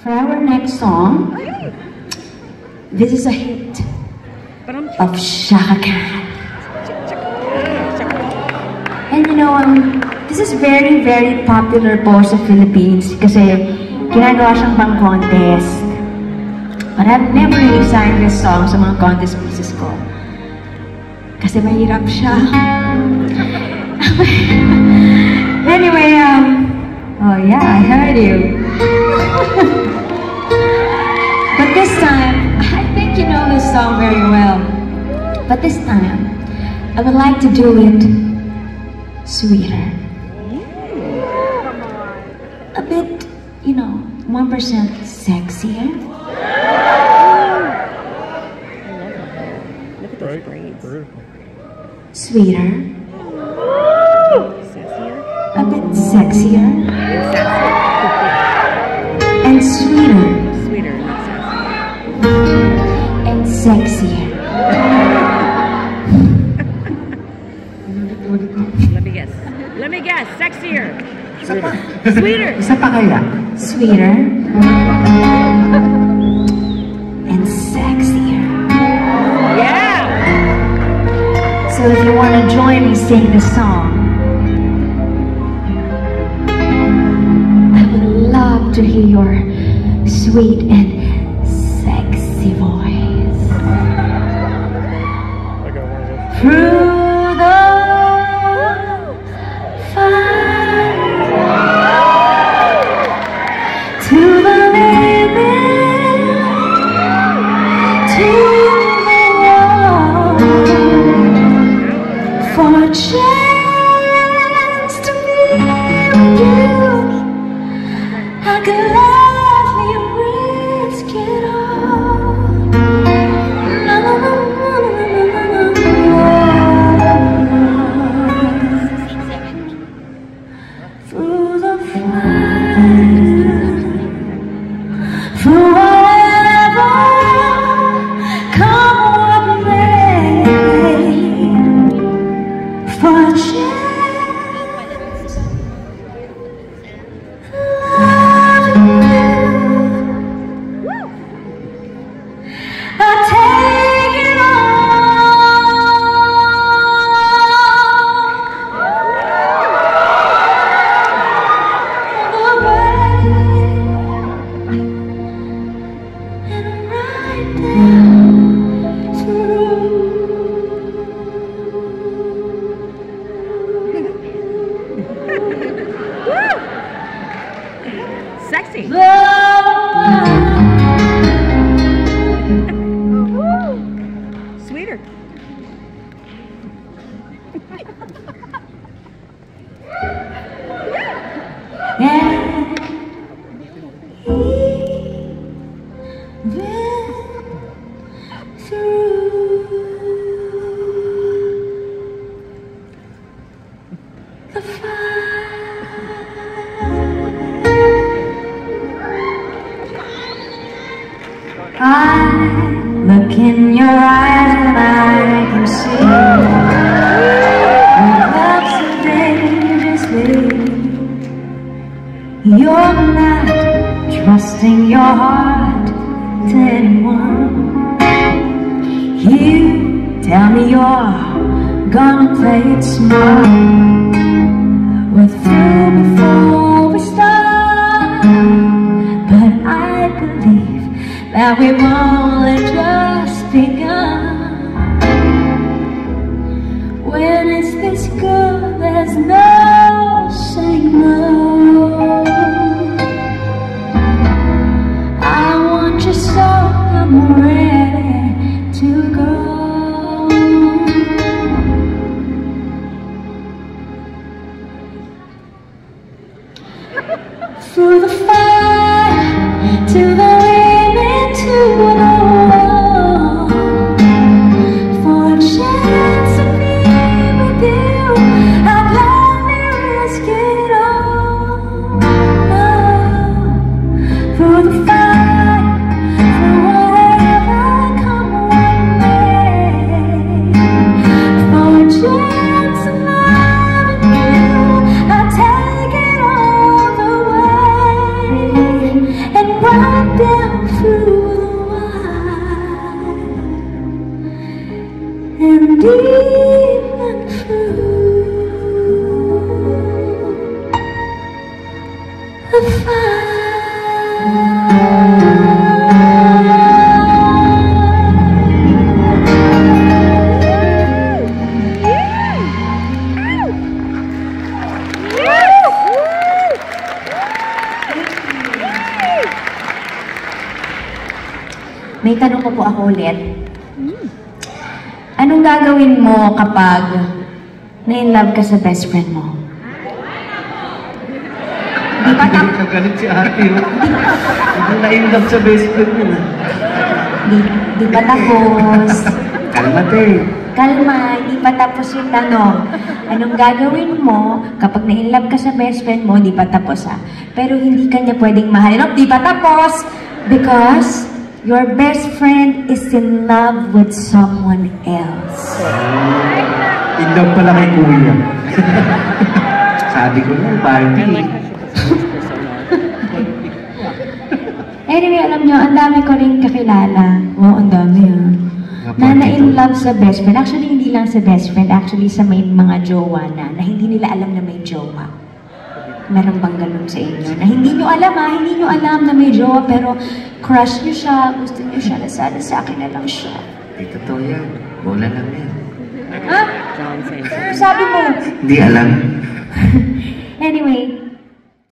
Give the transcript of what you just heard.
For our next song, this is a hit of Chaka Khan. And you know, this is very, very popular po sa Philippines kasi ginagawa siyang pang contest. But I've never really sang this song sa mga contest pieces ko. Kasi mahirap siya. Anyway, oh yeah, I heard you. But this time, I think you know this song very well. But this time, I would like to do it sweeter. A bit, you know, 1% sexier. Look at those braids. Sweeter. A bit sexier. And sweeter. Sweeter, not sassy. And sexier. Let me guess. Sexier. Sweeter. Sweeter. Isa pa kaya? Sweeter. And sexier. Yeah. So if you want to join me sing the song, I would love to hear your sweet and sexy voice. I got one of those. Through the fire, to the limit, to the wall, for a chance to be with you, I could gladly risk it all. La, la, la, la, la, la, la. Through the fire, through whatever, come what may, for a chance, loving you, I'll take it all away and right down through. Sexy. Sweeter. I look in your eyes and I can see you love so dangerously. You're not trusting your heart to anyone. You tell me you're gonna play it smart. We're through before we start, but I believe that we've only just begun. When it's this good, there's no saying no. I want you so I'm ready to go. Through the fire, to the limit, to the wall, for a chance to be with you, I'd gladly risk it all. Through the fire, through whatever, come what may, for a chance of loving you, I'll take it all the way. And right May tanong ko po ako ulit. Anong gagawin mo kapag na-in-love ka sa best friend mo? Di pa Kagalit si ate, oh. Hindi na-in-love sa best friend yun, ah. Di pa tapos. Kalma, te. Kalma, di pa tapos yung tanong. Anong gagawin mo kapag na-in-love ka sa best friend mo? Di pa tapos, ha? Pero hindi ka niya pwedeng mahalin. Di pa tapos! Because your best friend is in love with someone else. In love pala kay kuya. Sabi ko na, party. Anyway, alam nyo, ang dami ko rin kakilala. Oo, ang dami, ha? Na na-in love sa best friend. Actually, hindi lang sa best friend. Actually, sa may mga jowa na hindi nila alam na may jowa. Meron bang ganun sa inyo? Na hindi nyo alam, ha? Hindi nyo alam na may jowa, pero crush nyo siya, gusto nyo siya, na sana sa akin na lang siya. Di totoo yan. Bola lang yan. Ha? Sabi mo? Hindi alam. Anyway,